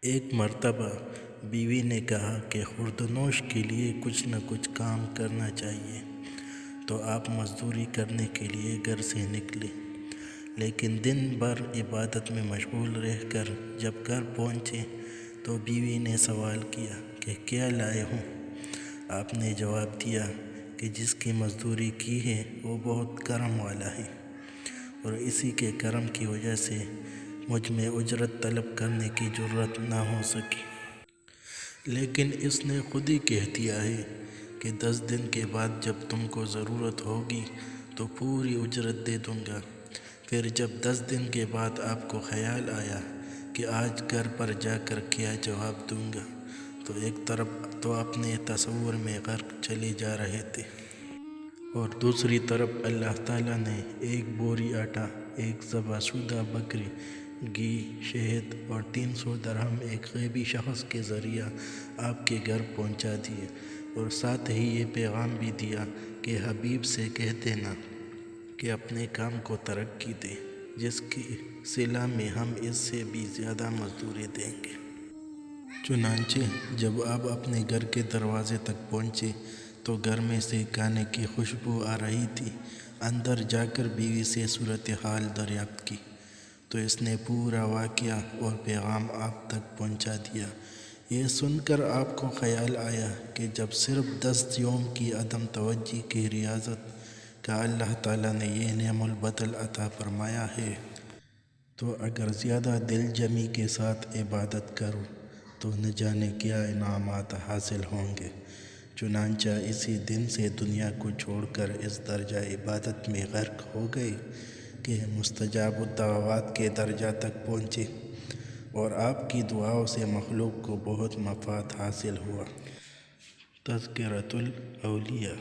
ایک مرتبہ بیوی نے کہا کہ خوردنوش کے لیے کچھ نہ کچھ کام کرنا چاہیے، تو آپ مزدوری کرنے کے لیے گھر سے نکلے، لیکن دن بھر عبادت میں مشغول رہ کر جب گھر پہنچے تو بیوی نے سوال کیا کہ کیا لائے ہوں؟ آپ نے جواب دیا کہ جس کی مزدوری کی ہے وہ بہت کرم والا ہے، اور اسی کے کرم کی وجہ سے مجھ میں اجرت طلب کرنے کی جرات نہ ہو سکی، لیکن اس نے خود ہی کہہ دیا ہے کہ 10 دن کے بعد جب تم کو ضرورت ہوگی تو پوری اجرت دے دوں گا۔ پھر جب 10 دن کے بعد آپ کو خیال آیا کہ آج گھر پر جا کر کیا جواب دوں گا، تو ایک طرف تو اپنے تصور میں غرق چلے جا رہے تھے، اور دوسری طرف اللہ تعالیٰ نے ایک بوری آٹا، ایک ذبح شدہ بکری، گھی، شہد اور 300 درہم ایک غیبی شخص کے ذریعہ آپ کے گھر پہنچا دیے، اور ساتھ ہی یہ پیغام بھی دیا کہ حبیب سے کہہ دینا کہ اپنے کام کو ترقی دے، جس کی صلہ میں ہم اس سے بھی زیادہ مزدوری دیں گے۔ چنانچہ جب آپ اپنے گھر کے دروازے تک پہنچے تو گھر میں سے کھانے کی خوشبو آ رہی تھی۔ اندر جا کر بیوی سے صورتحال دریافت کی تو اس نے پورا واقعہ اور پیغام آپ تک پہنچا دیا۔ یہ سن کر آپ کو خیال آیا کہ جب صرف 10 یوم کی عدم توجہی کی ریاضت کا اللہ تعالیٰ نے یہ نعم البدل عطا فرمایا ہے، تو اگر زیادہ دل جمی کے ساتھ عبادت کرو تو نہ جانے کیا انعامات حاصل ہوں گے۔ چنانچہ اسی دن سے دنیا کو چھوڑ کر اس درجہ عبادت میں غرق ہو گئے کہ مستجاب الدعوات کے درجہ تک پہنچے، اور آپ کی دعاؤں سے مخلوق کو بہت مفاد حاصل ہوا۔ تذکرۃ الاولیاء۔